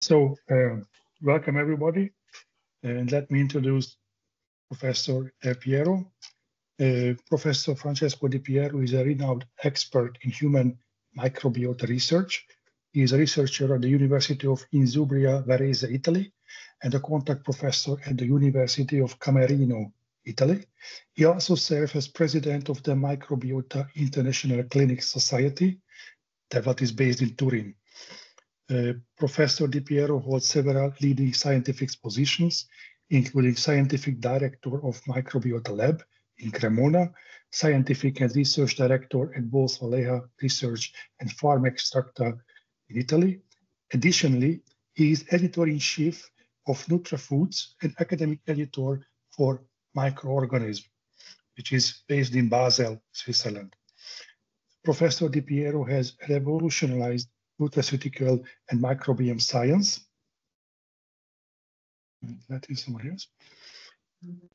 So, welcome everybody, and let me introduce Professor Di Pierro. Professor Francesco Di Pierro is a renowned expert in human microbiota research. He is a researcher at the University of Insubria, Varese, Italy, and a contact professor at the University of Camerino, Italy. He also serves as president of the Microbiota International Clinic Society, that is based in Turin. Professor Di Pierro holds several leading scientific positions, including Scientific Director of Microbiota Lab in Cremona, Scientific and Research Director at Bolswaleha Research and Farm Extracta in Italy. Additionally, he is Editor-in-Chief of NutraFoods and Academic Editor for Microorganisms, which is based in Basel, Switzerland. Professor Di Pierro has revolutionized nutraceutical and microbiome science. That is somebody else.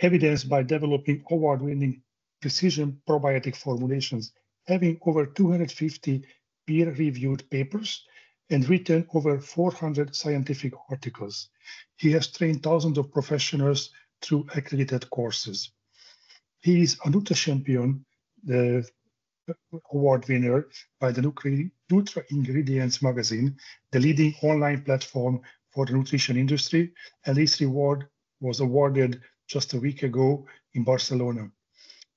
Evidenced by developing award-winning precision probiotic formulations, having over 250 peer-reviewed papers and written over 400 scientific articles. He has trained thousands of professionals through accredited courses. He is a NutraChampion, the award winner by the Nutra Ingredients magazine, the leading online platform for the nutrition industry, and this reward was awarded just a week ago in Barcelona.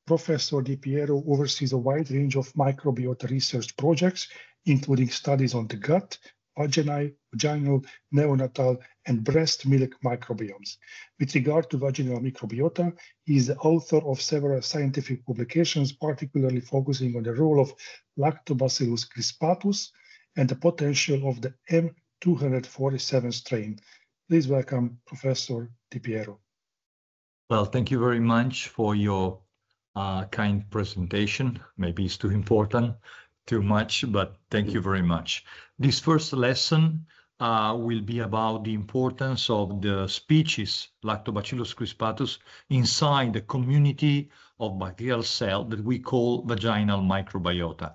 Professor Di Pierro oversees a wide range of microbiota research projects, including studies on the gut, vaginal, neonatal, and breast milk microbiomes. With regard to vaginal microbiota, he is the author of several scientific publications, particularly focusing on the role of Lactobacillus crispatus and the potential of the M247 strain. Please welcome Professor Di Pierro. Well, thank you very much for your kind presentation. Maybe it's too important, too much, but thank you very much. This first lesson will be about the importance of the species Lactobacillus crispatus inside the community of bacterial cells that we call vaginal microbiota.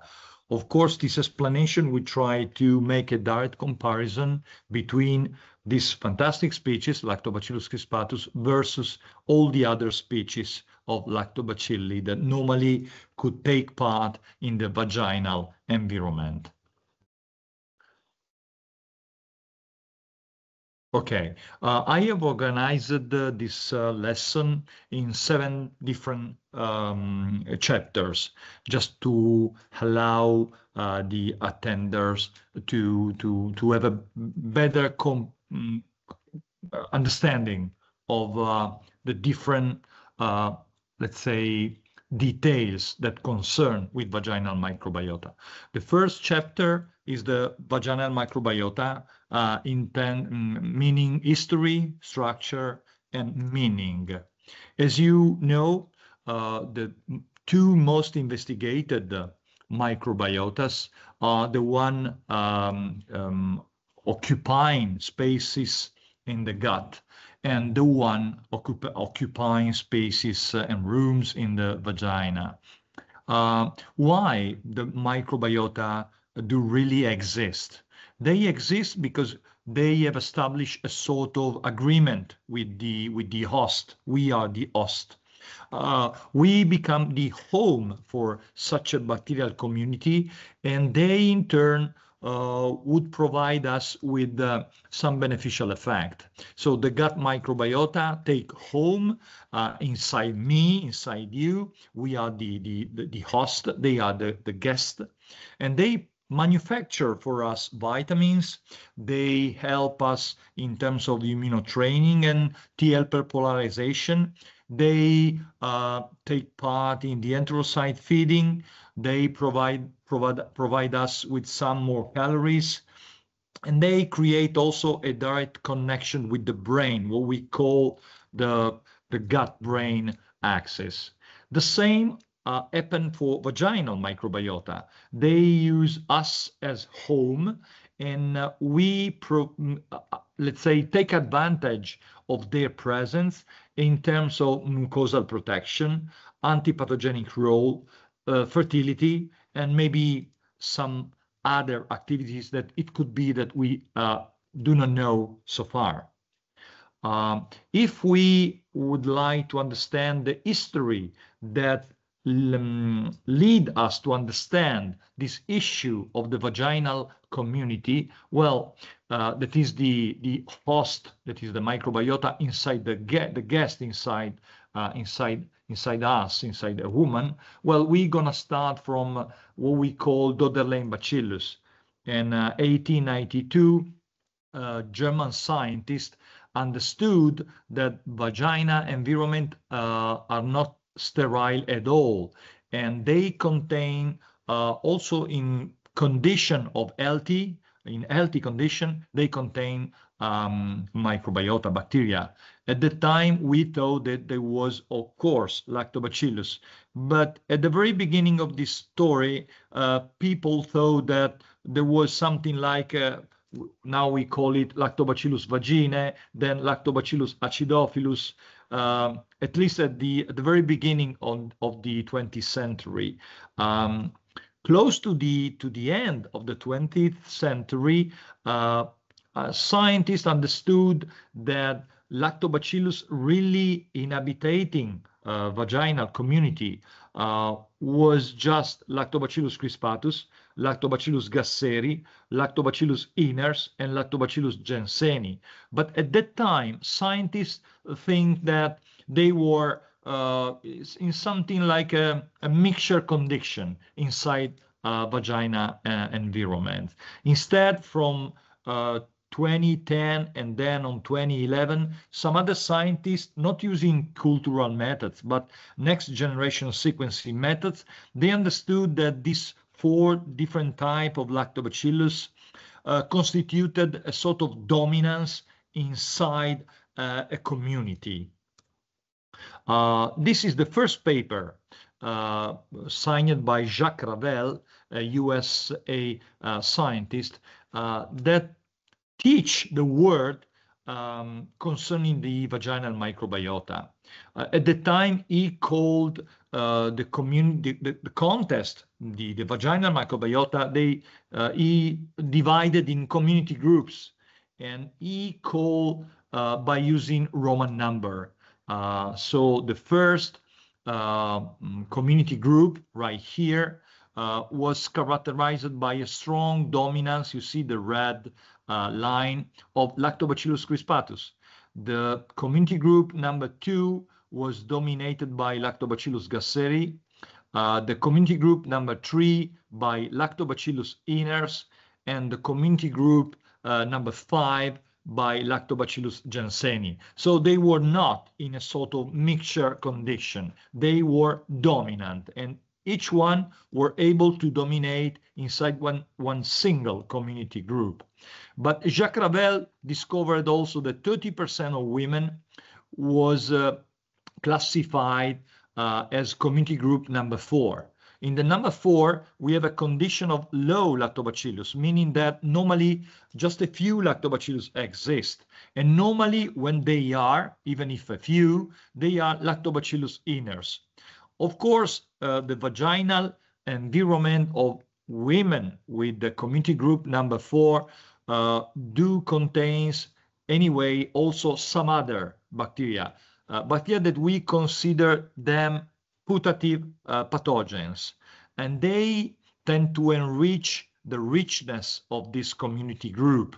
Of course, this explanation will try to make a direct comparison between this fantastic species, Lactobacillus crispatus, versus all the other species of Lactobacilli that normally could take part in the vaginal environment. Okay, I have organized this lesson in 7 different chapters, just to allow the attenders to have a better understanding of the different, let's say, details that concern with vaginal microbiota. The first chapter is the vaginal microbiota, meaning history, structure, and meaning. As you know, the 2 most investigated microbiotas are the one occupying spaces in the gut, and the one occupying spaces and rooms in the vagina. Why the microbiota do really exist? They exist because they have established a sort of agreement with the host. We are the host. We become the home for such a bacterial community, and they in turn would provide us with some beneficial effect. So the gut microbiota take home inside me, inside you. We are the host, they are the guest, and they manufacture for us vitamins. They help us in terms of immunotraining and T helper polarization. They take part in the enterocyte feeding. They provide us with some more calories, and they create also a direct connection with the brain, what we call the gut-brain axis. The same happen for vaginal microbiota. They use us as home, and we, let's say, take advantage of their presence in terms of mucosal protection, antipathogenic role, fertility, and maybe some other activities that it could be that we do not know so far. If we would like to understand the history that lead us to understand this issue of the vaginal community, well, that is the host, that is the microbiota inside the guest inside us, inside a woman. Well, we're gonna start from what we call Bacillus. In 1892, German scientist understood that vagina environment are not sterile at all, and they contain also in condition of healthy condition, they contain microbiota bacteria. At the time, we thought that there was, of course, Lactobacillus, but at the very beginning of this story, people thought that there was something like now we call it Lactobacillus vaginae, then Lactobacillus acidophilus, at least at the very beginning of the 20th century. Close to the end of the 20th century, scientists understood that Lactobacillus really inhabiting vaginal community was just Lactobacillus crispatus, Lactobacillus gasseri, Lactobacillus iners, and Lactobacillus jenseni. But at that time, scientists think that they were in something like a mixture condition inside vagina environment. Instead, from 2010 and then on 2011, some other scientists, not using cultural methods, but next generation sequencing methods, they understood that these 4 different types of Lactobacillus constituted a sort of dominance inside a community. This is the first paper signed by Jacques Ravel, a USA scientist, that teach the word concerning the vaginal microbiota. At the time, he called the contest, the vaginal microbiota, he divided in community groups, and he called by using Roman number. So the first community group right here was characterized by a strong dominance. You see the red line of Lactobacillus crispatus. The community group number 2 was dominated by Lactobacillus gasseri. The community group number 3 by Lactobacillus iners, and the community group number 5 by Lactobacillus jenseni. So they were not in a sort of mixture condition. They were dominant, and each one were able to dominate inside one single community group. But Jacques Ravel discovered also that 30% of women was classified as community group number 4. In the number 4, we have a condition of low Lactobacillus, meaning that normally just a few Lactobacillus exist. And normally when they are, even if a few, they are Lactobacillus iners. Of course, the vaginal environment of women with the community group number 4 do contains anyway also some other bacteria, bacteria that we consider them putative pathogens, and they tend to enrich the richness of this community group.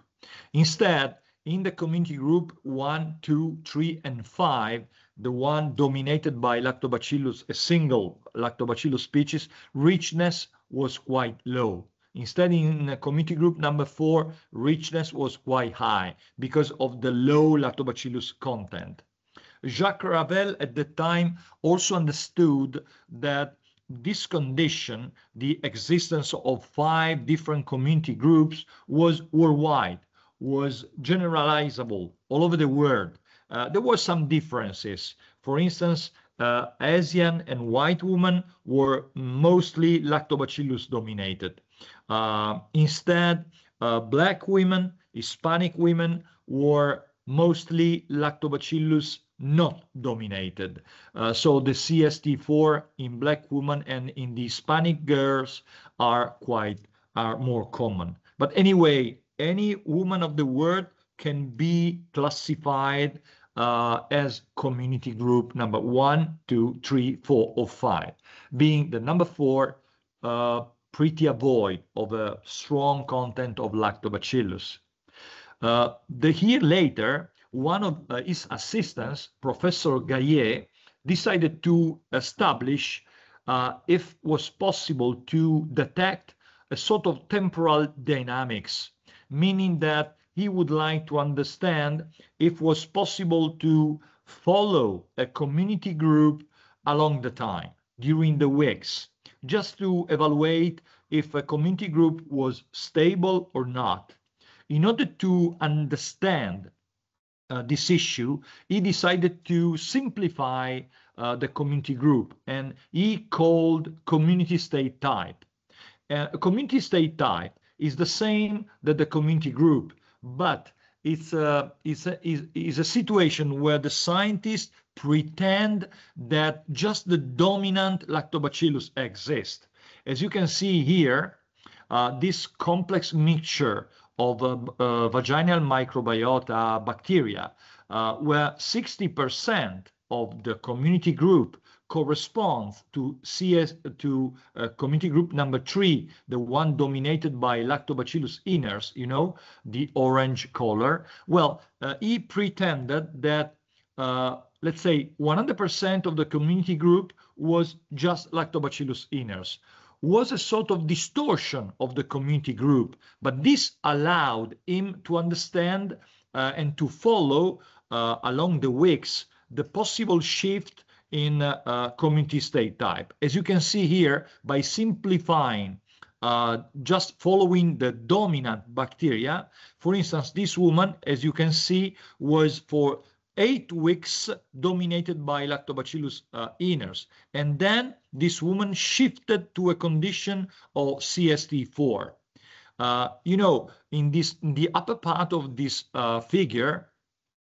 Instead, in the community group 1, 2, 3, and 5, the one dominated by Lactobacillus, a single Lactobacillus species, richness was quite low. Instead, in community group number 4, richness was quite high because of the low Lactobacillus content. Jacques Ravel at the time also understood that this condition, the existence of 5 different community groups, was worldwide, was generalizable all over the world. There were some differences. For instance, Asian and white women were mostly Lactobacillus dominated. Instead, black women, Hispanic women were mostly Lactobacillus not dominated. So the CST IV in black women and in the Hispanic girls are more common. But anyway, any woman of the world can be classified as community group number 1, 2, 3, 4, or 5, being the number 4 pretty void of a strong content of lactobacillus. The year later, one of his assistants, Professor Gaillet, decided to establish if was possible to detect a sort of temporal dynamics, meaning that he would like to understand if was possible to follow a community group along the time, during the weeks, just to evaluate if a community group was stable or not. In order to understand this issue, he decided to simplify the community group, and he called community state type. A community state type is the same that the community group, but it's a situation where the scientists pretend that just the dominant lactobacillus exists. As you can see here, this complex mixture of vaginal microbiota bacteria, where 60% of the community group corresponds to community group number 3, the one dominated by Lactobacillus iners, you know, the orange color. Well, he pretended that, let's say, 100% of the community group was just Lactobacillus iners. Was a sort of distortion of the community group, but this allowed him to understand and to follow along the weeks the possible shift in community state type. As you can see here, by simplifying, just following the dominant bacteria, for instance, this woman, as you can see, was for 8 weeks dominated by Lactobacillus iners, and then this woman shifted to a condition of CST IV. You know, in the upper part of this figure,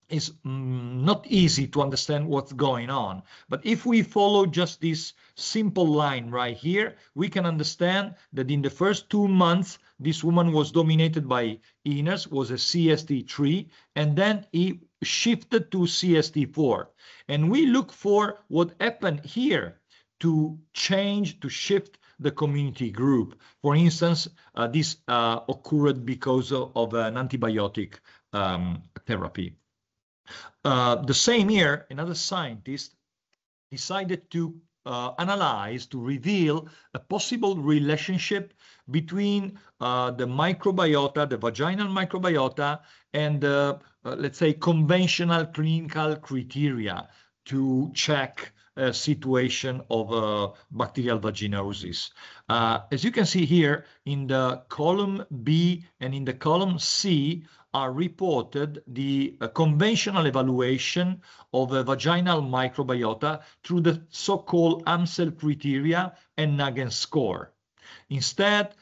it's not easy to understand what's going on. But if we follow just this simple line right here, we can understand that in the first 2 months, this woman was dominated by iners, was a CST III, and then he shifted to CST IV. And we look for what happened here to change, to shift the community group. For instance, this occurred because of an antibiotic therapy. The same year, another scientist decided to analyze, to reveal a possible relationship between the microbiota, the vaginal microbiota, and let's say conventional clinical criteria to check a situation of bacterial vaginosis. As you can see here, in the column B and in the column C are reported the conventional evaluation of a vaginal microbiota through the so-called Amsel criteria and Nagel score. Instead,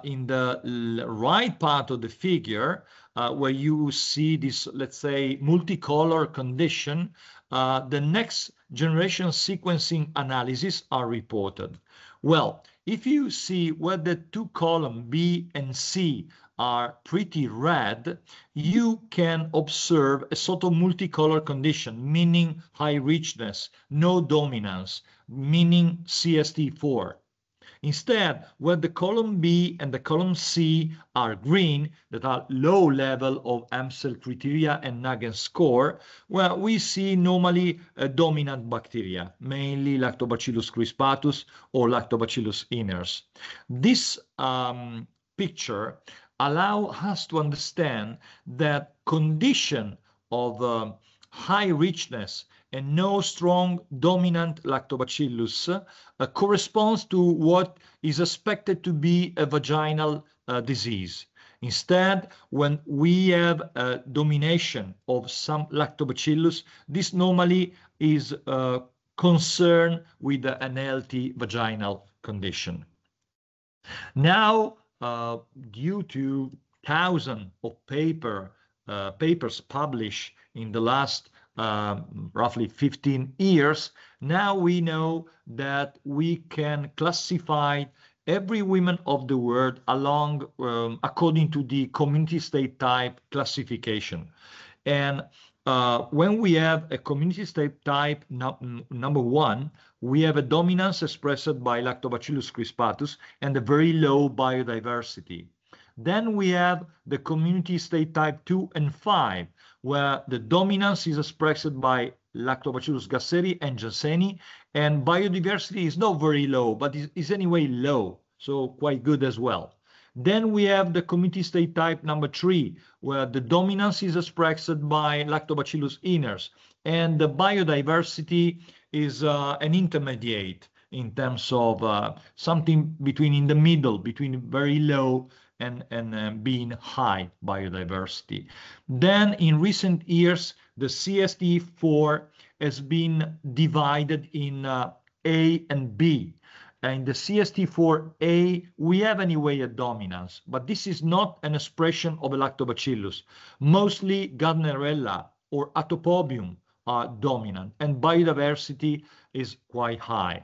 in the right part of the figure, where you see this, let's say, multicolor condition, the next generation sequencing analysis are reported. Well, if you see where the 2 columns B and C are pretty red, you can observe a sort of multicolor condition, meaning high richness, no dominance, meaning CST IV. Instead, where the column B and the column C are green, that are low level of Amsel criteria and Nagel score, where we see normally a dominant bacteria, mainly Lactobacillus crispatus or Lactobacillus iners. This picture allows us to understand that condition of high richness and no strong dominant lactobacillus corresponds to what is expected to be a vaginal disease. Instead, when we have a domination of some lactobacillus, this normally is concerned with an healthy vaginal condition. Now, due to thousands of papers published in the last roughly 15 years, now we know that we can classify every woman of the world along according to the community state type classification. And when we have a community state type number 1, we have a dominance expressed by Lactobacillus crispatus and a very low biodiversity. Then we have the community state type 2 and 5, where the dominance is expressed by Lactobacillus gasseri and jansseni, and biodiversity is not very low, but is anyway low, so quite good as well. Then we have the community state type number 3, where the dominance is expressed by Lactobacillus iners, and the biodiversity is an intermediate in terms of something between in the middle, between very low and being high biodiversity. Then in recent years, the CST IV has been divided in A and B. In the CST IV-A, we have anyway a dominance, but this is not an expression of a lactobacillus. Mostly Gardnerella or Atopobium are dominant, and biodiversity is quite high.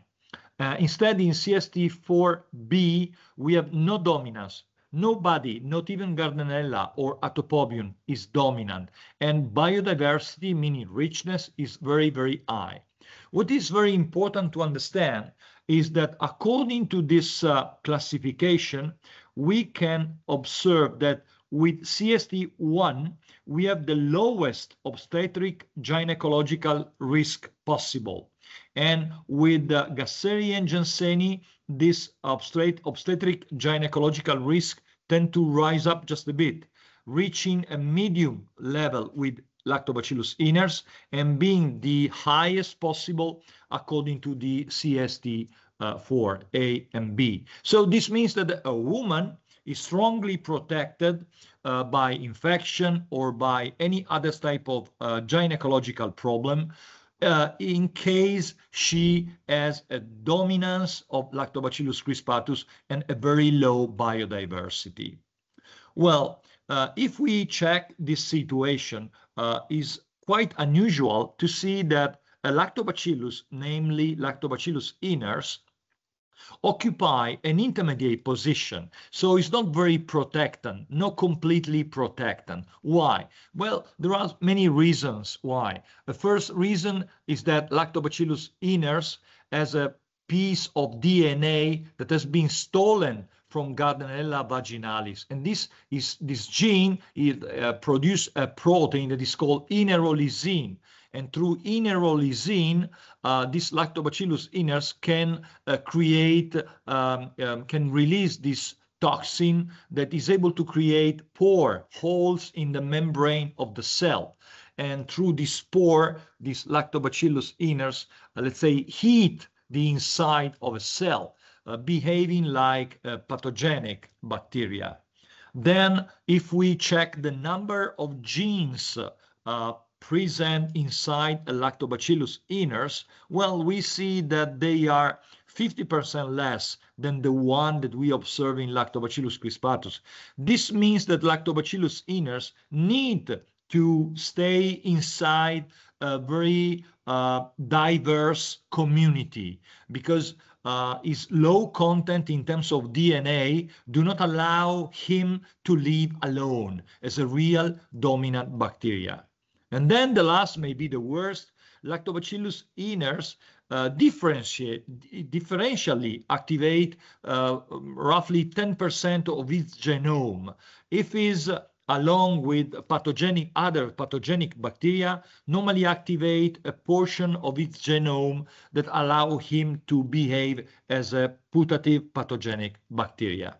Instead, in CST IV-B, we have no dominance. Nobody, not even Gardnerella or Atopobium, is dominant, and biodiversity, meaning richness, is very, very high. What is very important to understand is that according to this classification, we can observe that with CST1, we have the lowest obstetric gynecological risk possible. And with Gasseri and Jansseni, this obstetric gynecological risk tend to rise up just a bit, reaching a medium level with Lactobacillus iners and being the highest possible according to the CST IV A and B. So this means that a woman is strongly protected by infection or by any other type of gynecological problem in case she has a dominance of Lactobacillus crispatus and a very low biodiversity. Well, if we check this situation, is quite unusual to see that a lactobacillus, namely Lactobacillus iners, occupy an intermediate position. So it's not very protectant, not completely protectant. Why? Well, there are many reasons why. The first reason is that Lactobacillus iners has a piece of DNA that has been stolen from Gardnerella vaginalis, and this gene produces a protein that is called inerolysine, and through inerolysine, this Lactobacillus iners can can release this toxin that is able to create pore holes in the membrane of the cell, and through this pore, this Lactobacillus iners, let's say, heat the inside of a cell, behaving like pathogenic bacteria. Then, if we check the number of genes present inside a Lactobacillus iners, well, we see that they are 50% less than the one that we observe in Lactobacillus crispatus. This means that Lactobacillus iners need to stay inside a very diverse community, because his low content in terms of DNA do not allow him to live alone as a real dominant bacteria. And then the last, maybe the worst, Lactobacillus iners differentially activate roughly 10% of its genome. If is along with other pathogenic bacteria, normally activate a portion of its genome that allow him to behave as a putative pathogenic bacteria.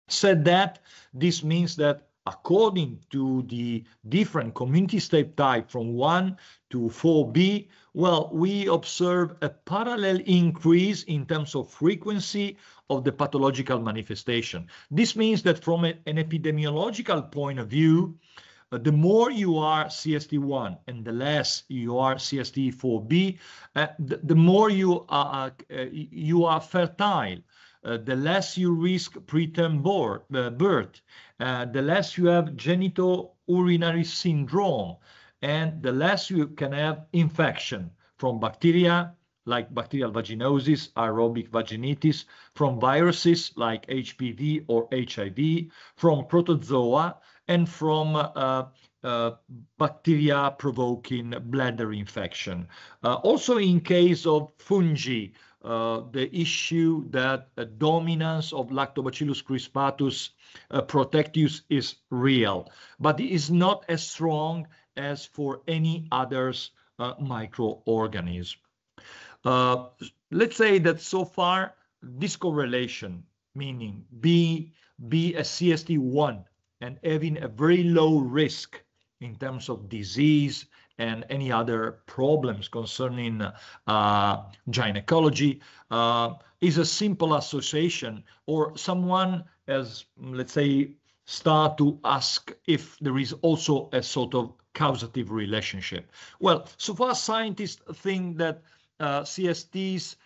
Said that, this means that according to the different community state type from 1 to 4b, well, we observe a parallel increase in terms of frequency of the pathological manifestation. This means that from an epidemiological point of view, the more you are CST1 and the less you are CST IV-B, the more you are fertile. The less you risk preterm birth, the less you have genitourinary syndrome, and the less you can have infection from bacteria, like bacterial vaginosis, aerobic vaginitis, from viruses like HPV or HIV, from protozoa, and from bacteria provoking bladder infection. Also in case of fungi, the issue that dominance of Lactobacillus crispatus protectus is real, but it is not as strong as for any others microorganism. Let's say that so far this correlation, meaning be a CST1 and having a very low risk in terms of disease and any other problems concerning gynecology, is a simple association, or someone has, let's say, start to ask if there is also a sort of causative relationship. Well, so far scientists think that CSTs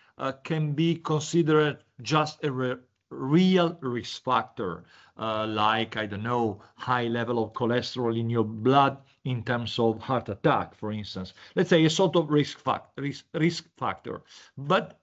can be considered just a real risk factor, like, I don't know, high level of cholesterol in your blood in terms of heart attack, for instance. Let's say a sort of risk factor, but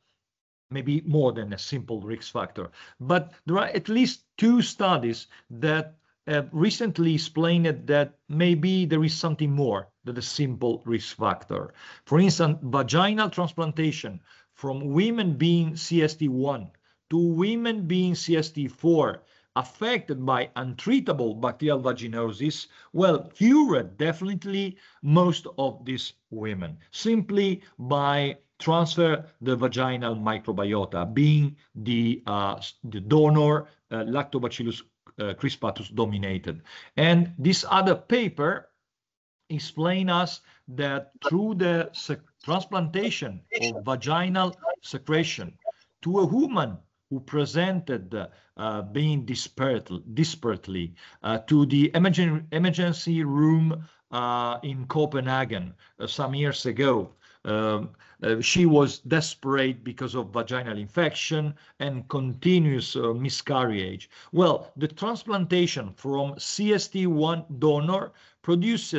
maybe more than a simple risk factor. But there are at least 2 studies that have recently explained that maybe there is something more than a simple risk factor. For instance, vaginal transplantation from women being CST1 to women being CST4 affected by untreatable bacterial vaginosis, well, cured definitely most of these women simply by transfer the vaginal microbiota, being the donor Lactobacillus crispatus dominated. And this other paper explain us that through the transplantation of vaginal secretion to a woman who presented being desperately to the emergency room in Copenhagen some years ago. She was desperate because of vaginal infection and continuous miscarriage. Well, the transplantation from CST1 donor produced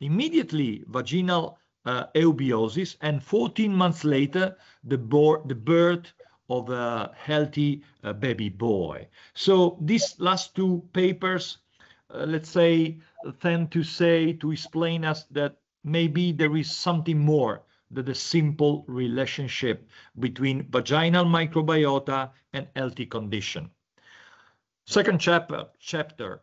immediately vaginal eubiosis, and 14 months later, the birth of a healthy baby boy. So these last 2 papers, let's say, tend to explain us that maybe there is something more than the simple relationship between vaginal microbiota and healthy condition. Second chapter,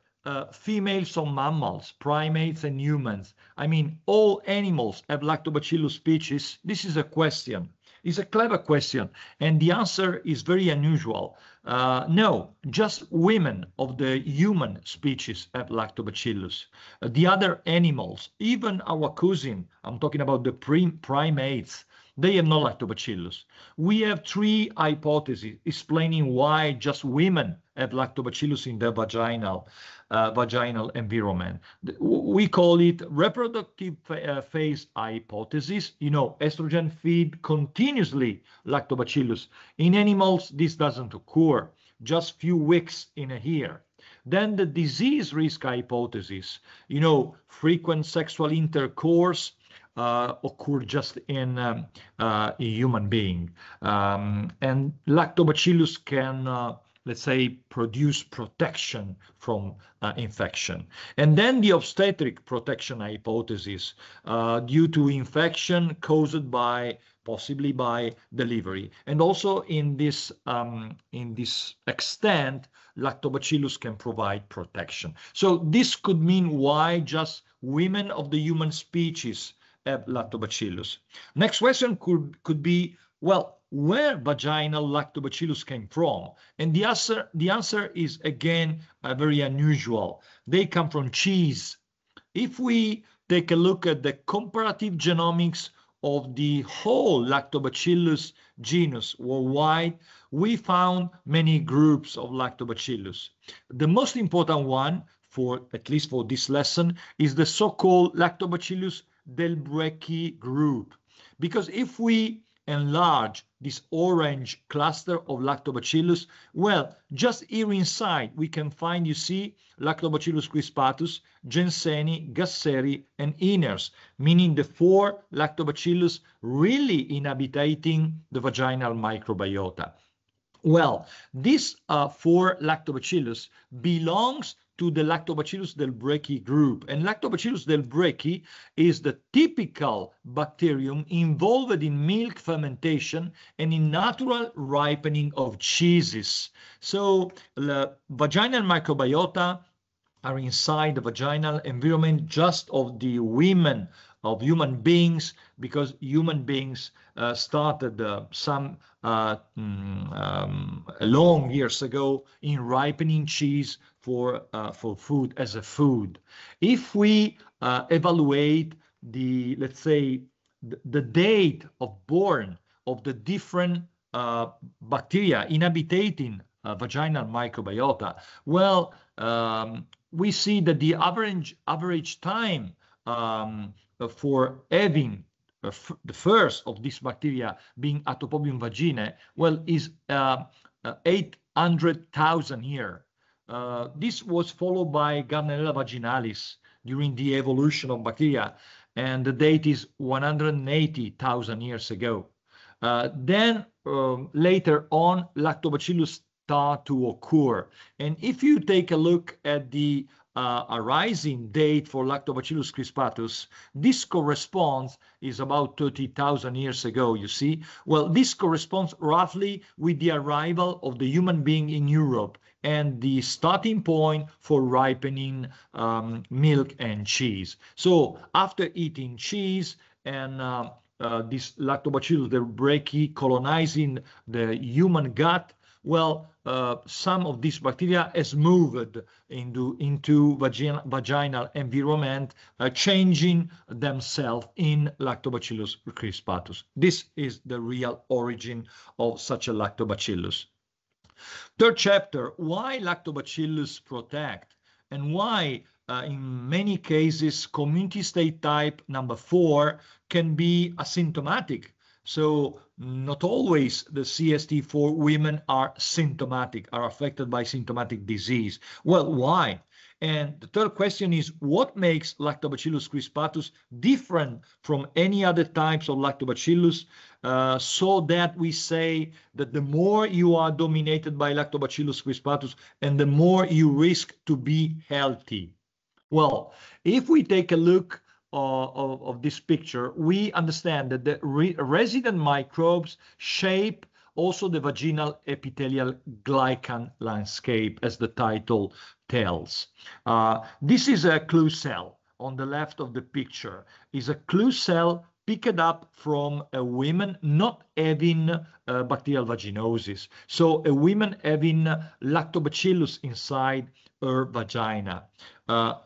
females of mammals, primates and humans. I mean, all animals have Lactobacillus species. This is a question. It's a clever question, and the answer is very unusual. No, just women of the human species have Lactobacillus. The other animals, even our cousin, I'm talking about the primates, they have no Lactobacillus. We have 3 hypotheses explaining why just women have Lactobacillus in their vaginal environment. We call it reproductive phase hypothesis. You know, estrogen feed continuously Lactobacillus. In animals, this doesn't occur, just few weeks in a year. Then the disease risk hypothesis, you know, frequent sexual intercourse occur just in a human being. And Lactobacillus can, let's say, produce protection from infection. And then the obstetric protection hypothesis due to infection caused by, possibly by delivery. And also in this extent, Lactobacillus can provide protection. So this could mean why just women of the human species have Lactobacillus. Next question could be, well, where vaginal Lactobacillus came from? And the answer is, again, very unusual. They come from cheese. If we take a look at the comparative genomics of the whole Lactobacillus genus worldwide, we found many groups of Lactobacillus. The most important one, at least for this lesson, is the so-called Lactobacillus delbrueckii group. Because if we enlarge this orange cluster of Lactobacillus? Well, just here inside we can find, you see, Lactobacillus crispatus, Jenseni, Gasseri, and Iners, meaning the 4 Lactobacillus really inhabiting the vaginal microbiota. Well, this 4 Lactobacillus belongs to the Lactobacillus delbrueckii group. And Lactobacillus delbrueckii is the typical bacterium involved in milk fermentation and in natural ripening of cheeses. So the vaginal microbiota are inside the vaginal environment just of the women, of human beings, because human beings started some long years ago in ripening cheese for food, as a food. If we evaluate the, let's say, the date of born of the different bacteria inhabiting vaginal microbiota, well, we see that the average time for having the first of these bacteria being Atopobium vaginae, well, is 800,000 years. This was followed by Gardnerella vaginalis during the evolution of bacteria, and the date is 180,000 years ago. Then later on, Lactobacillus start to occur. And if you take a look at the arising date for Lactobacillus crispatus, this corresponds, is about 30,000 years ago, you see. Well, this corresponds roughly with the arrival of the human being in Europe and the starting point for ripening milk and cheese. So after eating cheese and this Lactobacillus delbrueckii colonizing the human gut, well, some of these bacteria has moved into vaginal environment, changing themselves in Lactobacillus crispatus. This is the real origin of such a Lactobacillus. Third chapter, why Lactobacillus protect, and why in many cases community state type number 4 can be asymptomatic. So not always the CST IV women are symptomatic, are affected by symptomatic disease. Well, why? And the third question is, what makes Lactobacillus crispatus different from any other types of Lactobacillus, so that we say that the more you are dominated by Lactobacillus crispatus and the more you risk to be healthy? Well, if we take a look of this picture, we understand that the resident microbes shape also the vaginal epithelial glycan landscape, as the title tells. This is a clue cell on the left of the picture, is a clue cell picked up from a woman not having bacterial vaginosis. So a woman having Lactobacillus inside her vagina.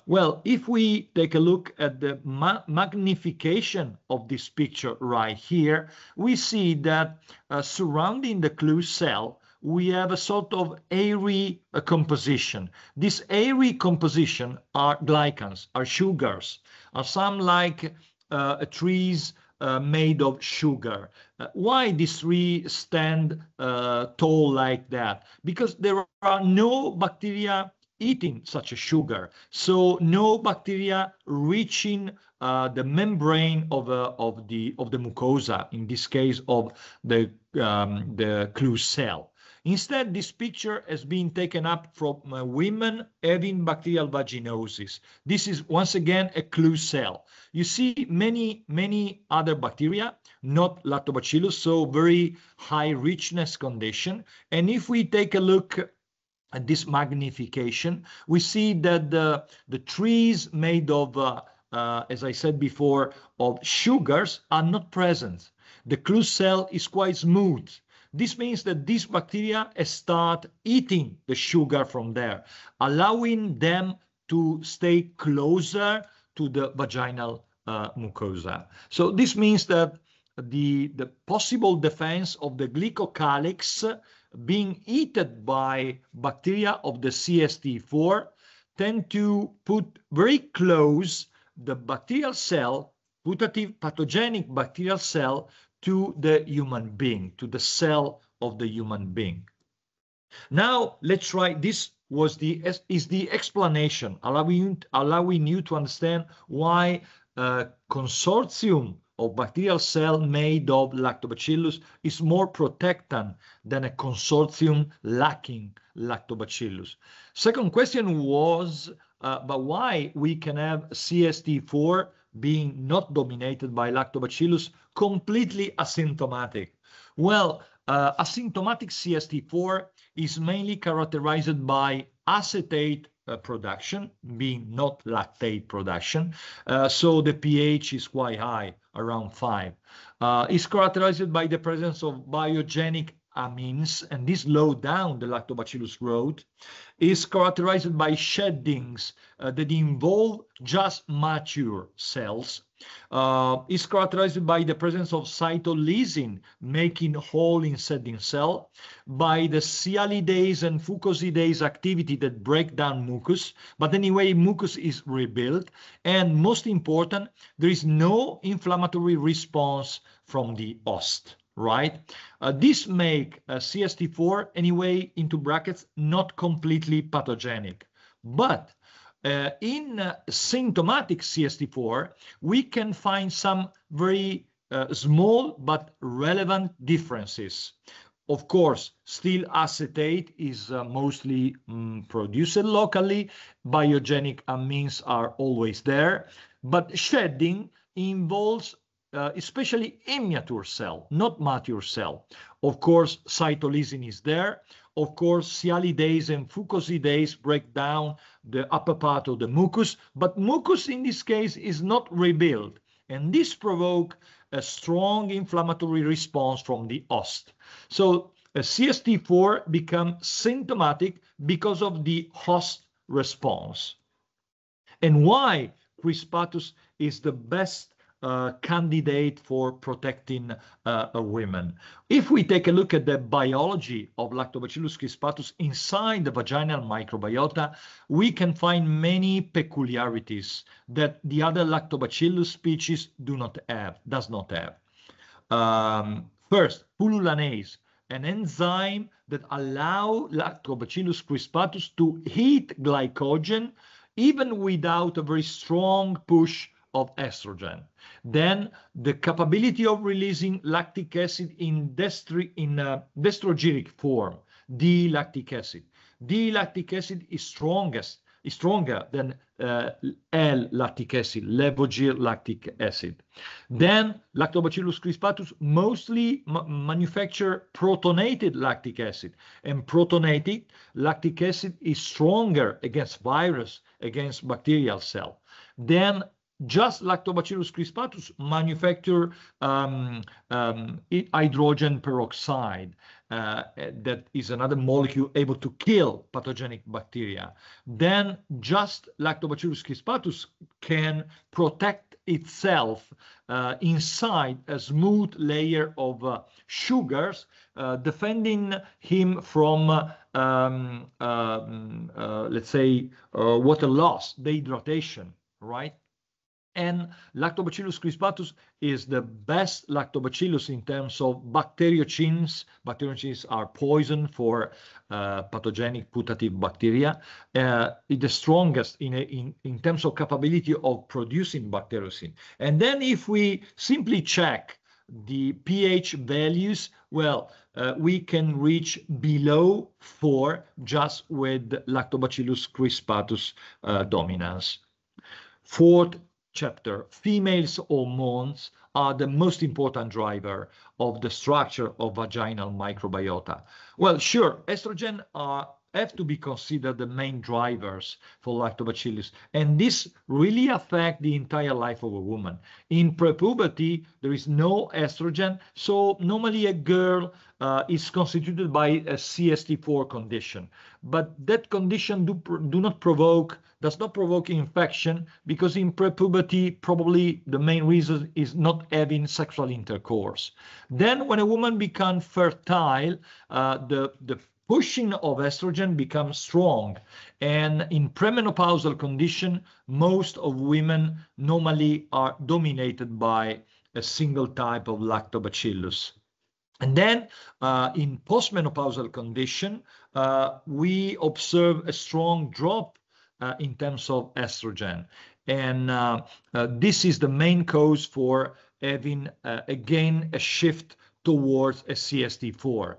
Well, if we take a look at the magnification of this picture right here, we see that surrounding the clue cell, we have a sort of airy composition. This airy composition are glycans, are sugars, are some like trees made of sugar. Why these trees stand tall like that? Because there are no bacteria eating such a sugar, so no bacteria reaching the membrane of the mucosa, in this case of the clue cell. Instead, this picture has been taken up from women having bacterial vaginosis. This is once again a clue cell. You see many other bacteria, not Lactobacillus, so very high richness condition. And if we take a look at this magnification, we see that the trees made of, as I said before, of sugars are not present. The clue cell is quite smooth. This means that these bacteria start eating the sugar from there, allowing them to stay closer to the vaginal mucosa. So this means that the possible defense of the glycocalyx being eaten by bacteria of the CST IV tend to put very close the bacterial cell, putative pathogenic bacterial cell, to the human being, to the cell of the human being. Now let's try. This is the explanation, allowing you to understand why a consortium of bacterial cell made of Lactobacillus is more protectant than a consortium lacking Lactobacillus. Second question was but why we can have CST IV being not dominated by Lactobacillus, completely asymptomatic. Well, asymptomatic CST IV is mainly characterized by acetate production, being not lactate production. So the pH is quite high, around 5. It's characterized by the presence of biogenic amines, and this slow down the Lactobacillus growth. Is characterized by sheddings that involve just mature cells. Is characterized by the presence of cytolysine making hole in shedding cell, by the sialidase and fucosidase activity that break down mucus, but anyway mucus is rebuilt, and most important, there is no inflammatory response from the host. Right? This make CST IV anyway, into brackets, not completely pathogenic. But in symptomatic CST IV, we can find some very small but relevant differences. Of course, still acetate is mostly produced locally. Biogenic amines are always there, but shedding involves especially immature cell, not mature cell. Of course, cytolysine is there. Of course, sialidase and fucosidase break down the upper part of the mucus, but mucus in this case is not rebuilt, and this provoke a strong inflammatory response from the host. So CST IV becomes symptomatic because of the host response. And why crispatus is the best candidate for protecting women. If we take a look at the biology of Lactobacillus crispatus inside the vaginal microbiota, we can find many peculiarities that the other Lactobacillus species does not have. First, pullulanase, an enzyme that allows Lactobacillus crispatus to heat glycogen even without a very strong push of estrogen. Then the capability of releasing lactic acid in destrogenic form, D-lactic acid. D-lactic acid is stronger than L-lactic acid, levogir lactic acid. Then Lactobacillus crispatus mostly manufacture protonated lactic acid, and protonated lactic acid is stronger against virus, against bacterial cell. Then just Lactobacillus crispatus manufacture hydrogen peroxide. That is another molecule able to kill pathogenic bacteria. Then just Lactobacillus crispatus can protect itself inside a smooth layer of sugars, defending him from, let's say, water loss, dehydration, right? And Lactobacillus crispatus is the best lactobacillus in terms of bacteriogens. Bacteriogens are poison for pathogenic putative bacteria. It's the strongest in terms of capability of producing bacteriocin. And then if we simply check the pH values, well, we can reach below 4 just with Lactobacillus crispatus dominance. Fourth chapter, females' hormones are the most important driver of the structure of vaginal microbiota. Well, sure, estrogen have to be considered the main drivers for Lactobacillus, and this really affects the entire life of a woman. In prepuberty, there is no estrogen, so normally a girl is constituted by a CST IV condition, but that condition does not provoke infection, because in prepuberty probably the main reason is not having sexual intercourse. Then when a woman becomes fertile, the pushing of estrogen becomes strong, and in premenopausal condition, most of women normally are dominated by a single type of Lactobacillus. And then in postmenopausal condition, we observe a strong drop in terms of estrogen. And this is the main cause for having, again, a shift towards a CST4,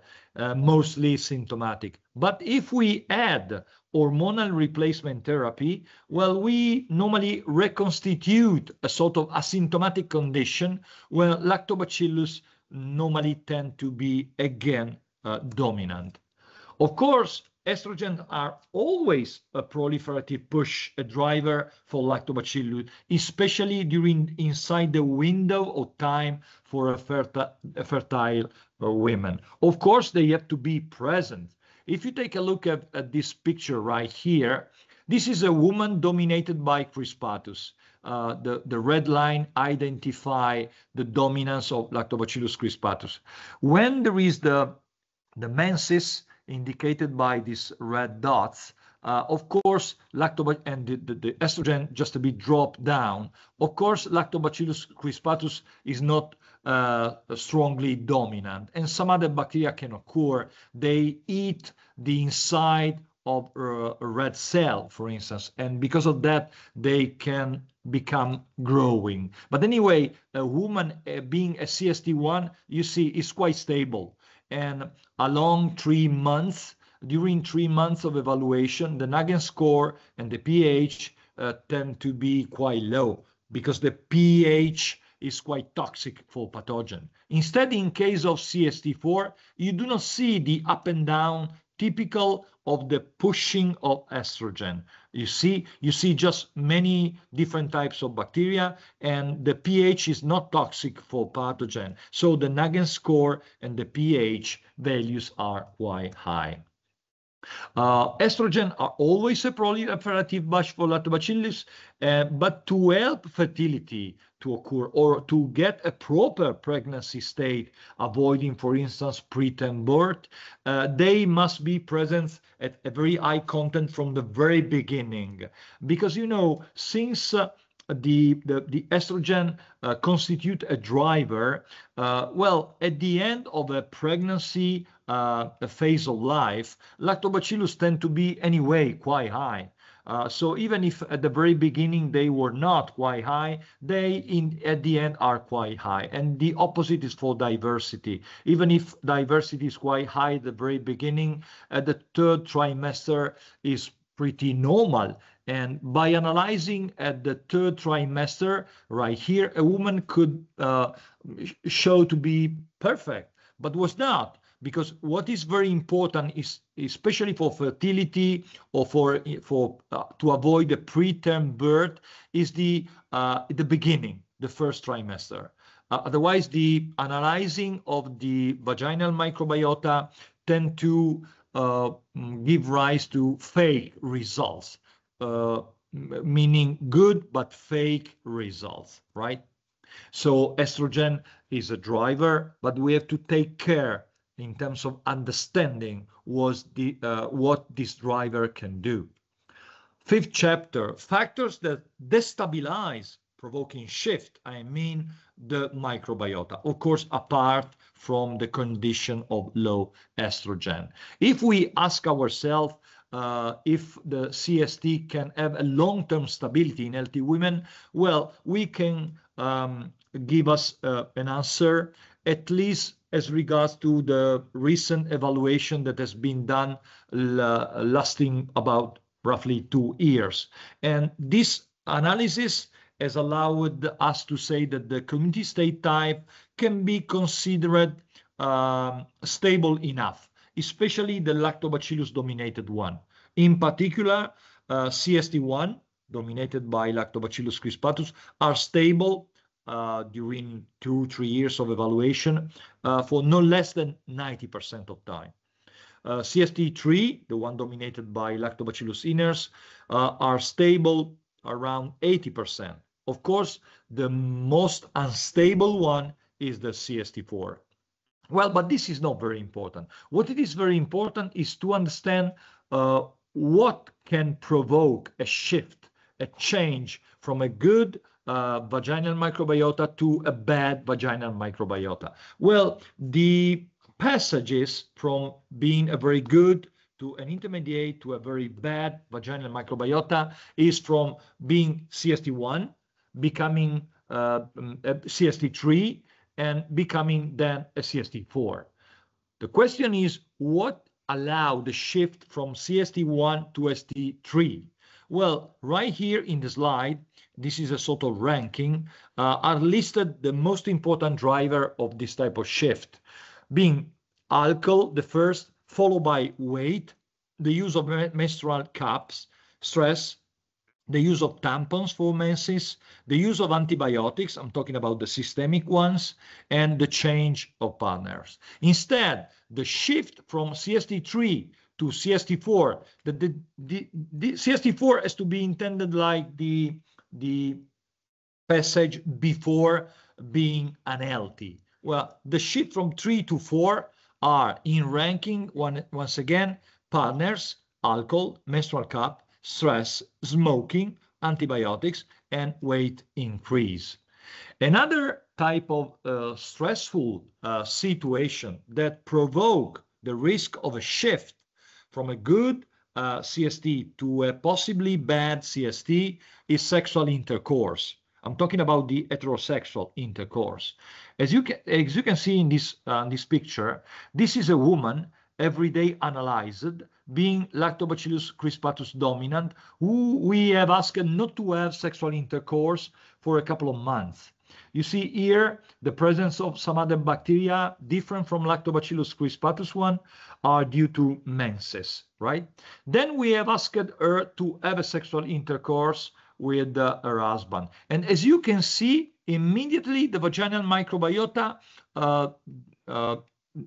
mostly symptomatic. But if we add hormonal replacement therapy, well, we normally reconstitute a sort of asymptomatic condition where Lactobacillus normally tend to be again dominant. Of course, estrogens are always a proliferative push, a driver for Lactobacillus, especially during inside the window of time for a fertile women. Of course, they have to be present. If you take a look at this picture right here, this is a woman dominated by crispatus. The red line identify the dominance of Lactobacillus crispatus. When there is the menses indicated by these red dots, of course, and the estrogen just a bit dropped down. Of course, Lactobacillus crispatus is not strongly dominant, and some other bacteria can occur. They eat the inside of a red cell, for instance, and because of that, they can become growing. But anyway, a woman being a CST1, you see, is quite stable. And along 3 months, during 3 months of evaluation, the Nagin score and the pH tend to be quite low because the pH is quite toxic for pathogen. Instead, in case of CST4, you do not see the up and down typical of the pushing of estrogen. You see just many different types of bacteria, and the pH is not toxic for pathogen. So the Nagin score and the pH values are quite high. Estrogen are always a proliferative push for Lactobacillus, but to help fertility to occur or to get a proper pregnancy state, avoiding, for instance, preterm birth, they must be present at a very high content from the very beginning. Because, you know, since the estrogen constitute a driver, well, at the end of a pregnancy phase of life, Lactobacillus tend to be anyway quite high. So even if at the very beginning they were not quite high, they at the end are quite high. And the opposite is for diversity. Even if diversity is quite high at the very beginning, at the 3rd trimester is pretty normal. And by analyzing at the 3rd trimester right here, a woman could show to be perfect, but was not. Because what is very important is, especially for fertility or for to avoid the preterm birth, is the beginning, the 1st trimester. Otherwise, the analyzing of the vaginal microbiota tend to give rise to fake results, meaning good but fake results, right? So estrogen is a driver, but we have to take care in terms of understanding what this driver can do. 5th chapter, factors that destabilize, provoking shift, I mean the microbiota, of course, apart from the condition of low estrogen. If we ask ourselves if the CST can have a long-term stability in healthy women, well, we can give us an answer, at least as regards to the recent evaluation that has been done lasting about roughly 2 years. And this analysis has allowed us to say that the community state type can be considered stable enough, especially the Lactobacillus dominated one. In particular, CST1, dominated by Lactobacillus crispatus, are stable during 2-3 years of evaluation for no less than 90% of time. CST3, the one dominated by Lactobacillus iners, are stable around 80%. Of course, the most unstable one is the CST4. Well, but this is not very important. What it is very important is to understand what can provoke a shift, a change from a good vaginal microbiota to a bad vaginal microbiota? Well, the passages from being a very good to an intermediate to a very bad vaginal microbiota is from being CST1, becoming a CST3, and becoming then a CST4. The question is, what allowed the shift from CST1 to ST3? Well, right here in the slide, this is a sort of ranking, are listed the most important driver of this type of shift, being alcohol, the first, followed by weight, the use of menstrual cups, stress, the use of tampons for menses, the use of antibiotics, I'm talking about the systemic ones, and the change of partners. Instead, the shift from CST3 to CST4, the CST4 has to be intended like the passage before being unhealthy. Well, the shift from 3 to 4 are in ranking, once again, partners, alcohol, menstrual cup, stress, smoking, antibiotics, and weight increase. Another type of stressful situation that provoke the risk of a shift from a good CST to a possibly bad CST is sexual intercourse. I'm talking about the heterosexual intercourse. As you can see in this picture, this is a woman everyday analyzed, being Lactobacillus crispatus dominant, who we have asked not to have sexual intercourse for a couple of months. You see here the presence of some other bacteria different from Lactobacillus crispatus one are due to menses, right? Then we have asked her to have a sexual intercourse with her husband. And as you can see, immediately the vaginal microbiota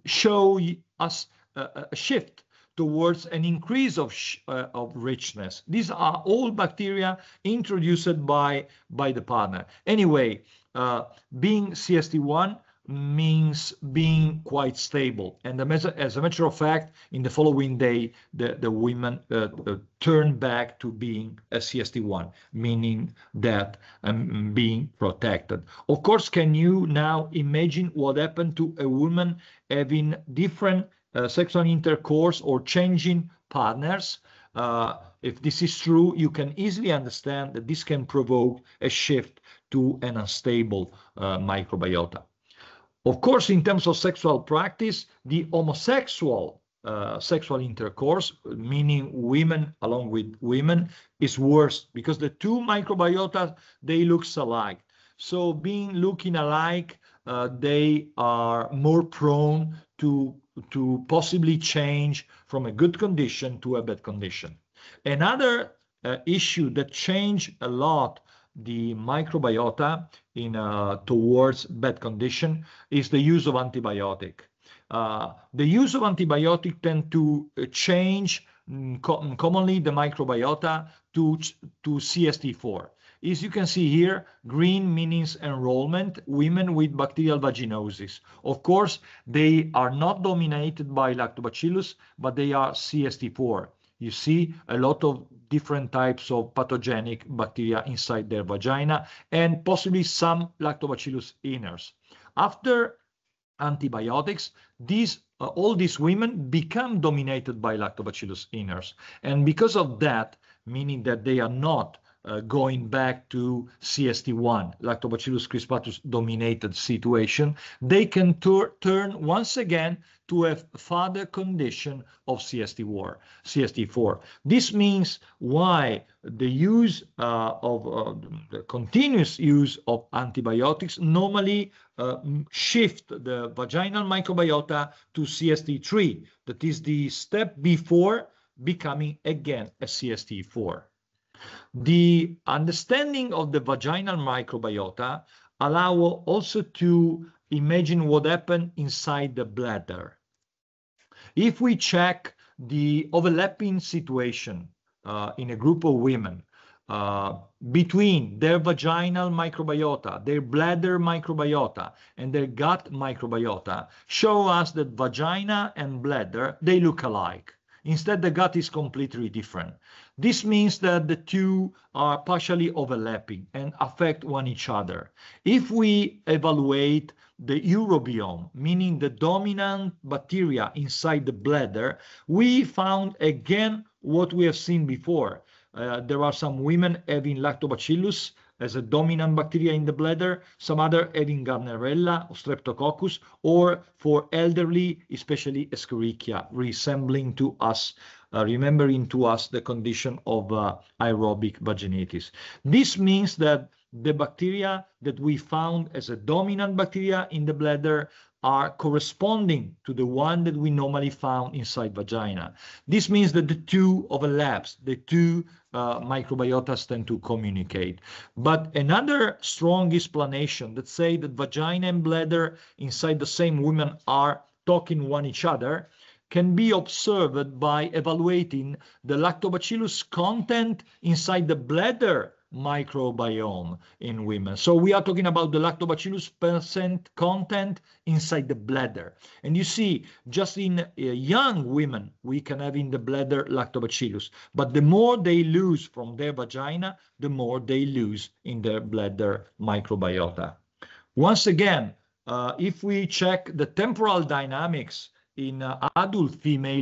show us a shift towards an increase of richness. These are all bacteria introduced by the partner. Anyway, being CST1 means being quite stable. And as a matter of fact, in the following day, the women turn back to being a CST1, meaning that being protected. Of course, can you now imagine what happened to a woman having different sexual intercourse or changing partners? If this is true, you can easily understand that this can provoke a shift to an unstable microbiota. Of course, in terms of sexual practice, the homosexual sexual intercourse, meaning women along with women, is worse because the two microbiota, they look alike. So looking alike, they are more prone to possibly change from a good condition to a bad condition. Another issue that changed a lot the microbiota towards bad condition is the use of antibiotic. The use of antibiotic tend to change commonly the microbiota to CST4. As you can see here, green means enrollment, women with bacterial vaginosis. Of course, they are not dominated by Lactobacillus, but they are CST4. You see a lot of different types of pathogenic bacteria inside their vagina and possibly some Lactobacillus inners. After antibiotics, all these women become dominated by Lactobacillus inners. And because of that, meaning that they are not going back to CST1, Lactobacillus crispatus dominated situation, they can turn once again to a further condition of CST4. This means why the use the continuous use of antibiotics normally shift the vaginal microbiota to CST3. That is the step before becoming again a CST4. The understanding of the vaginal microbiota allow also to imagine what happened inside the bladder. If we check the overlapping situation in a group of women between their vaginal microbiota, their bladder microbiota, and their gut microbiota, show us that vagina and bladder, they look alike. Instead, the gut is completely different. This means that the two are partially overlapping and affect one each other. If we evaluate the urobiome, meaning the dominant bacteria inside the bladder, we found again what we have seen before. There are some women having Lactobacillus as a dominant bacteria in the bladder, some other having Gardnerella or Streptococcus, or for elderly, especially Escherichia, resembling to us, remembering to us the condition of aerobic vaginitis. This means that the bacteria that we found as a dominant bacteria in the bladder are corresponding to the one that we normally found inside vagina. This means that the two overlaps, the two microbiotas tend to communicate. But another strong explanation that say that vagina and bladder inside the same woman are talking one each other can be observed by evaluating the Lactobacillus content inside the bladder microbiome in women. So we are talking about the Lactobacillus percent content inside the bladder. And you see, just in young women, we can have in the bladder Lactobacillus. But the more they lose from their vagina, the more they lose in their bladder microbiota. Once again, if we check the temporal dynamics in adult female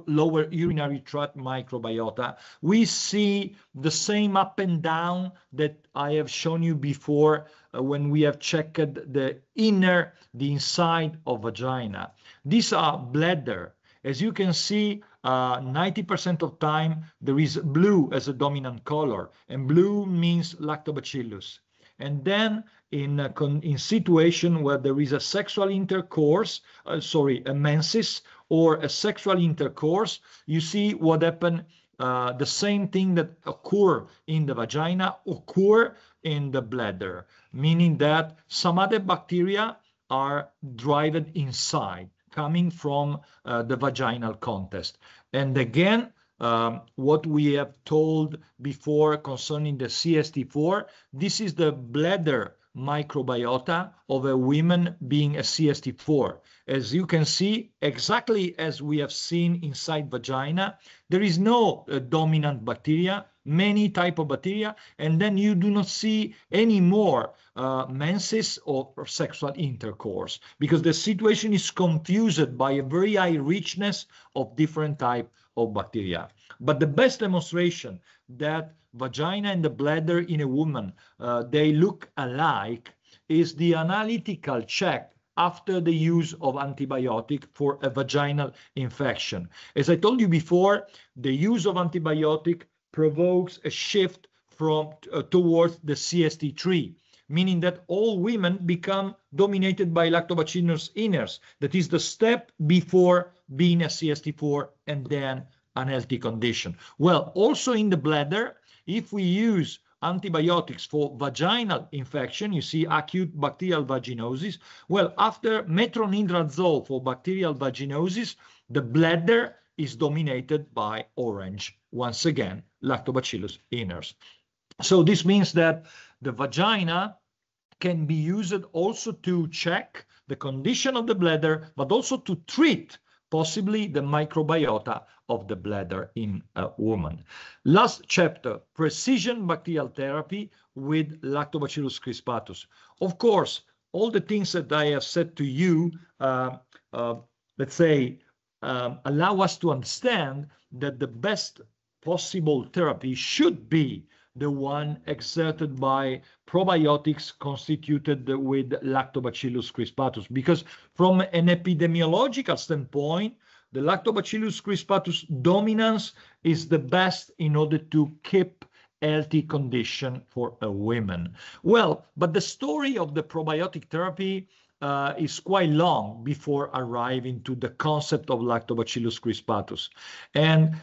lower urinary tract microbiota, we see the same up and down that I have shown you before when we have checked the inside of vagina. These are bladder. As you can see, 90% of time there is blue as a dominant color, and blue means Lactobacillus. And then in situation where there is a sexual intercourse, a menses or a sexual intercourse, you see what happened, the same thing that occur in the vagina occur in the bladder, meaning that some other bacteria are driven inside, coming from the vaginal context. And again, what we have told before concerning the CST IV, this is the bladder microbiota of a woman being a CST IV. As you can see, exactly as we have seen inside vagina, there is no dominant bacteria, many type of bacteria, and then you do not see any more menses or sexual intercourse, because the situation is confused by a very high richness of different type of bacteria. But the best demonstration that vagina and the bladder in a woman, they look alike, is the analytical check after the use of antibiotic for a vaginal infection. As I told you before, the use of antibiotic provokes a shift from towards the CST III, meaning that all women become dominated by Lactobacillus iners. That is the step before being a CST IV and then an healthy condition. Well, also in the bladder, if we use antibiotics for vaginal infection, you see acute bacterial vaginosis. Well, after metronidazole for bacterial vaginosis, the bladder is dominated by orange. Once again, Lactobacillus iners. So this means that the vagina can be used also to check the condition of the bladder, but also to treat possibly the microbiota of the bladder in a woman. Last chapter, precision bacterial therapy with Lactobacillus crispatus. Of course, all the things that I have said to you, let's say, allow us to understand that the best possible therapy should be the one exerted by probiotics constituted with Lactobacillus crispatus, because from an epidemiological standpoint, the Lactobacillus crispatus dominance is the best in order to keep healthy condition for a woman. Well, but the story of the probiotic therapy is quite long before arriving to the concept of Lactobacillus crispatus. And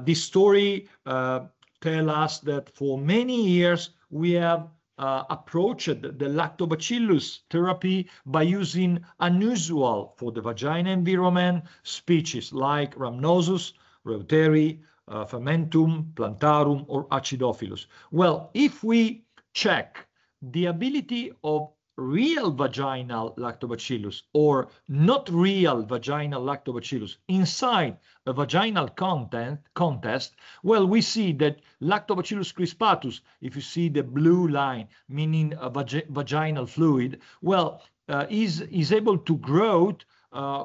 this story tell us that for many years we have approached the Lactobacillus therapy by using unusual for the vagina environment species like Rhamnosus, Reuteri, Fermentum, Plantarum, or Acidophilus. Well, if we check the ability of real vaginal lactobacillus or not real vaginal lactobacillus inside a vaginal contest, well, we see that Lactobacillus crispatus, if you see the blue line, meaning a vaginal fluid, well, is able to grow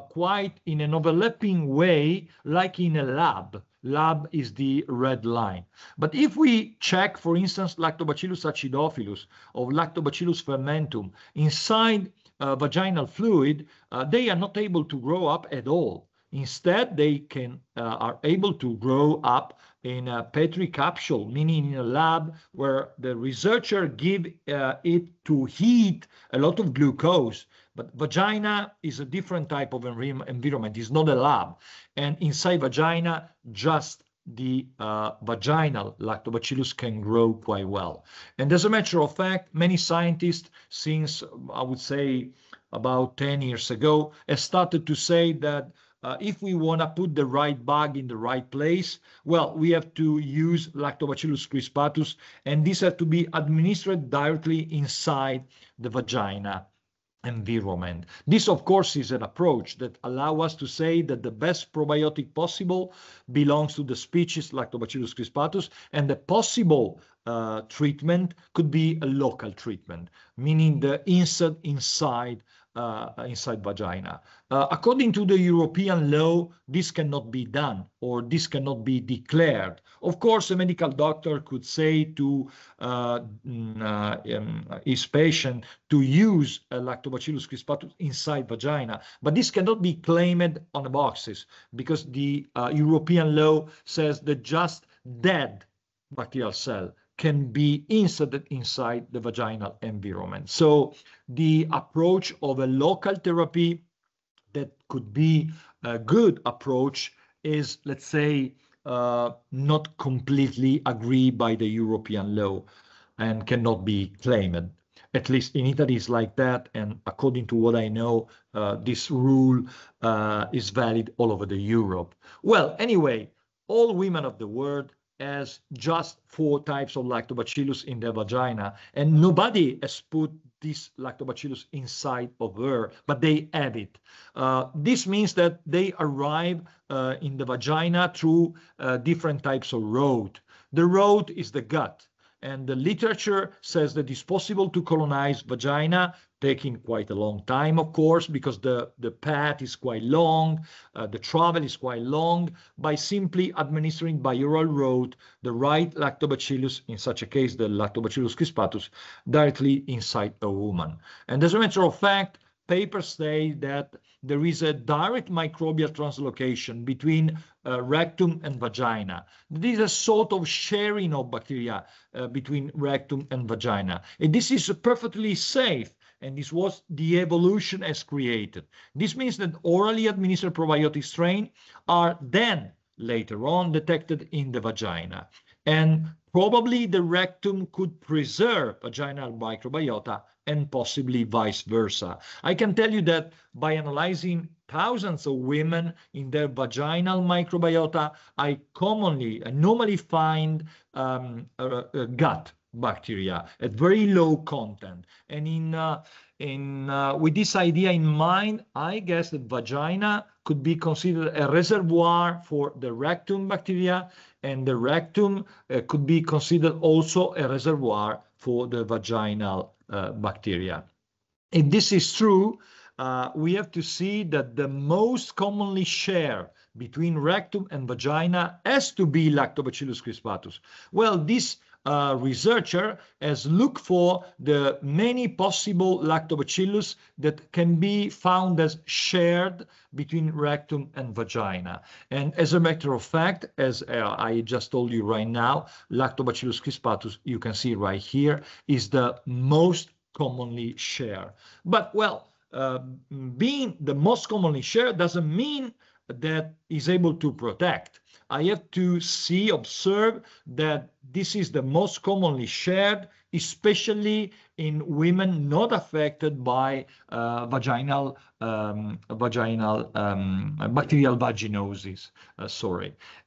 quite in an overlapping way, like in a lab. Lab is the red line. But if we check, for instance, Lactobacillus acidophilus or Lactobacillus fermentum inside vaginal fluid, they are not able to grow up at all. Instead, they are able to grow up in a Petri capsule, meaning in a lab where the researcher give it to heat a lot of glucose. But vagina is a different type of environment. It's not a lab. And inside vagina, just the vaginal lactobacillus can grow quite well. And as a matter of fact, many scientists, since I would say about 10 years ago, have started to say that if we want to put the right bug in the right place, well, we have to use Lactobacillus crispatus, and this has to be administered directly inside the vagina environment. This, of course, is an approach that allows us to say that the best probiotic possible belongs to the species Lactobacillus crispatus, and the possible treatment could be a local treatment, meaning the insert inside vagina. According to the European law, this cannot be done, or this cannot be declared. Of course, a medical doctor could say to his patient to use Lactobacillus crispatus inside vagina, but this cannot be claimed on the boxes, because the European law says that just dead bacterial cell can be inserted inside the vaginal environment. So the approach of a local therapy that could be a good approach is, let's say, not completely agreed by the European law and cannot be claimed. At least in Italy is like that, and according to what I know, this rule is valid all over the Europe. Well, anyway, all women of the world as just 4 types of lactobacillus in their vagina, and nobody has put this lactobacillus inside of her, but they have it. This means that they arrive in the vagina through different types of road. The road is the gut, and the literature says that it's possible to colonize vagina, taking quite a long time, of course, because the path is quite long, the travel is quite long, by simply administering by oral route the right lactobacillus, in such a case the Lactobacillus crispatus, directly inside a woman. And as a matter of fact, papers say that there is a direct microbial translocation between rectum and vagina. There is a sort of sharing of bacteria between rectum and vagina. And this is perfectly safe. And this was the evolution has created. This means that orally administered probiotic strain are then later on detected in the vagina. And probably the rectum could preserve vaginal microbiota and possibly vice versa. I can tell you that by analyzing thousands of women in their vaginal microbiota, I normally find gut bacteria at very low content. And with this idea in mind, I guess that vagina could be considered a reservoir for the rectum bacteria, and the rectum could be considered also a reservoir for the vaginal bacteria. If this is true, we have to see that the most commonly shared between rectum and vagina has to be Lactobacillus crispatus. Well, this researcher has looked for the many possible lactobacillus that can be found as shared between rectum and vagina. And as a matter of fact, as I just told you right now, Lactobacillus crispatus, you can see right here, is the most commonly shared. But well, being the most commonly shared doesn't mean that is able to protect. I have to observe that this is the most commonly shared, especially in women not affected by bacterial vaginosis.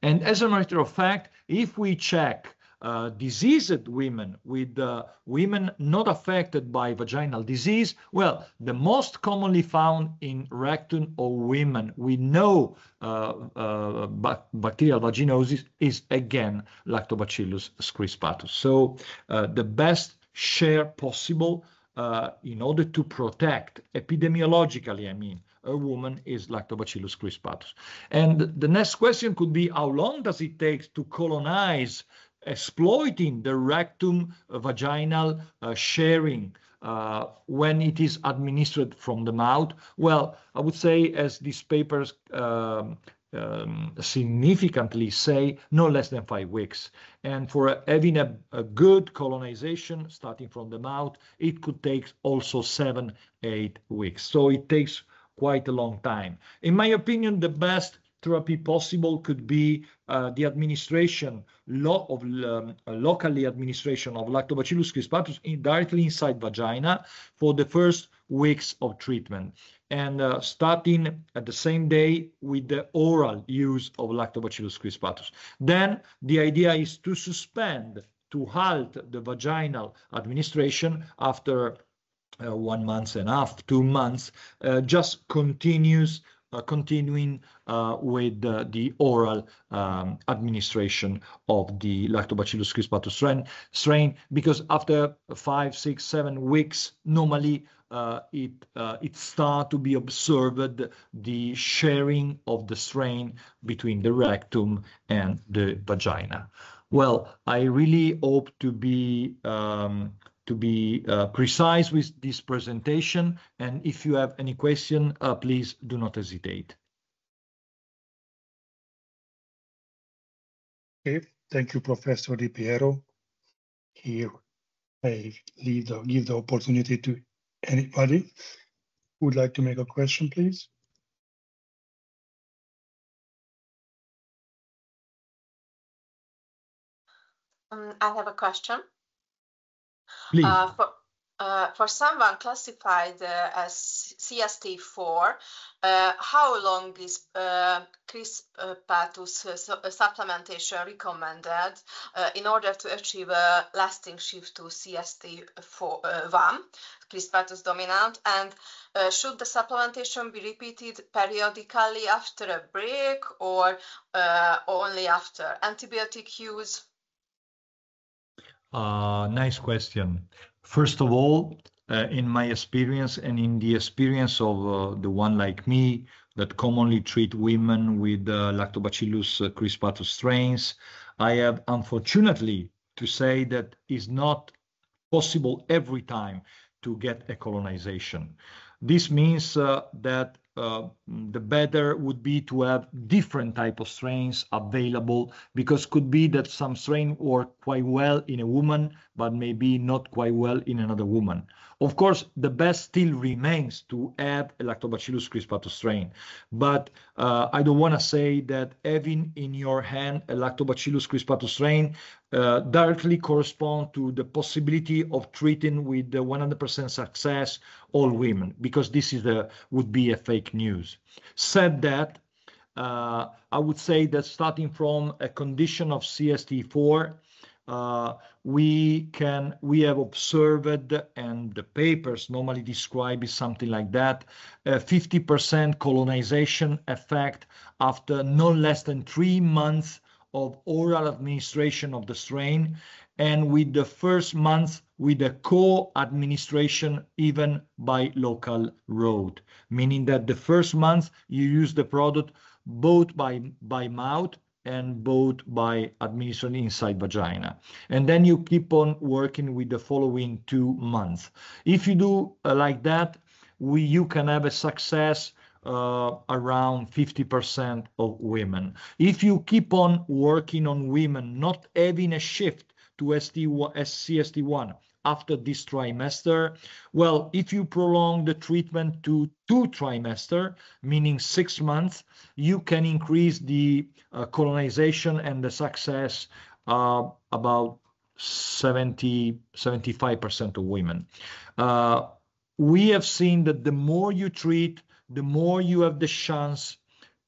And as a matter of fact, if we check diseased women, with women not affected by vaginal disease, well, the most commonly found in rectum or women with no bacterial vaginosis is again Lactobacillus crispatus. So the best share possible in order to protect epidemiologically, I mean, a woman is Lactobacillus crispatus. And the next question could be, how long does it take to colonize, exploiting the rectum vaginal sharing when it is administered from the mouth? Well, I would say, as these papers significantly say, no less than 5 weeks. And for having a good colonization starting from the mouth, it could take also 7-8 weeks. So it takes quite a long time. In my opinion, the best therapy possible could be the administration locally administration of Lactobacillus crispatus directly inside vagina for the first weeks of treatment, and starting at the same day with the oral use of Lactobacillus crispatus. Then the idea is to suspend, to halt the vaginal administration after 1 month and a half, 2 months, just continuing with the oral administration of the Lactobacillus crispatus strain, because after 5, 6, 7 weeks, normally it starts to be observed the sharing of the strain between the rectum and the vagina. Well, I really hope to be precise with this presentation, and if you have any question, please do not hesitate. Okay, thank you, Professor Di Pierro. Here, I give the opportunity to anybody who would like to make a question, please. I have a question. Please. For someone classified as CST IV, how long is crispatus supplementation recommended in order to achieve a lasting shift to CST I, crispatus dominant? And should the supplementation be repeated periodically after a break, or only after antibiotic use? Nice question. First of all, in my experience and in the experience of the one like me that commonly treat women with Lactobacillus crispatus strains, I have unfortunately to say that it's not possible every time to get a colonization. This means that the better would be to have different type of strains available, because could be that some strain work quite well in a woman, but maybe not quite well in another woman. Of course, the best still remains to add a Lactobacillus crispatus strain, but I don't want to say that having in your hand a Lactobacillus crispatus strain directly correspond to the possibility of treating with the 100% success all women, because this is would be a fake news. Said that, I would say that starting from a condition of CST IV, we have observed, and the papers normally describe is something like that, a 50% colonization effect after no less than 3 months of oral administration of the strain, and with the first month with a co-administration even by local route, meaning that the first month you use the product both by mouth and both by administering inside vagina. And then you keep on working with the following 2 months. If you do like that, you can have a success around 50% of women. If you keep on working on women not having a shift to CST1 after this trimester, well, if you prolong the treatment to 2 trimesters, meaning 6 months, you can increase the colonization and the success about 75% of women. We have seen that the more you treat, the more you have the chance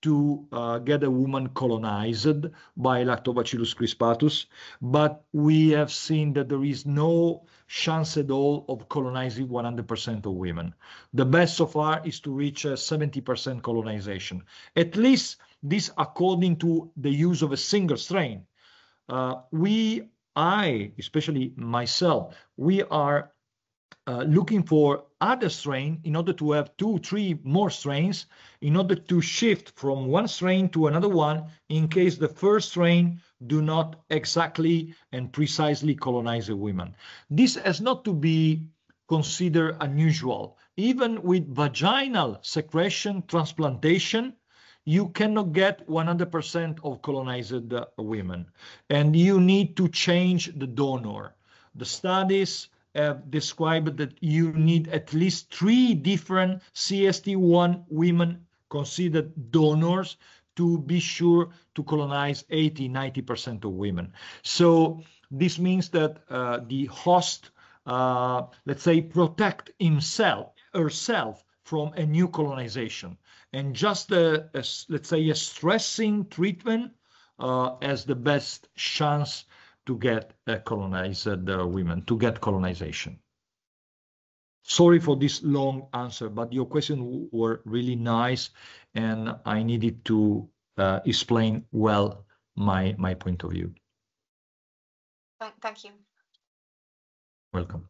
to get a woman colonized by Lactobacillus crispatus, but we have seen that there is no chance at all of colonizing 100% of women. The best so far is to reach a 70% colonization. At least this according to the use of a single strain. I, especially myself, we are looking for other strain in order to have 2, 3 more strains in order to shift from one strain to another one in case the first strain do not exactly and precisely colonize a woman. This has not to be considered unusual. Even with vaginal secretion transplantation, you cannot get 100% of colonized women, and you need to change the donor. The studies have described that you need at least 3 different CST1 women considered donors to be sure to colonize 80–90% of women. So this means that the host, let's say, protect herself from a new colonization. And just let's say a stressing treatment has the best chance to get colonized women, to get colonization. Sorry for this long answer, but your questions were really nice, and I needed to explain well my point of view. Thank you. Welcome.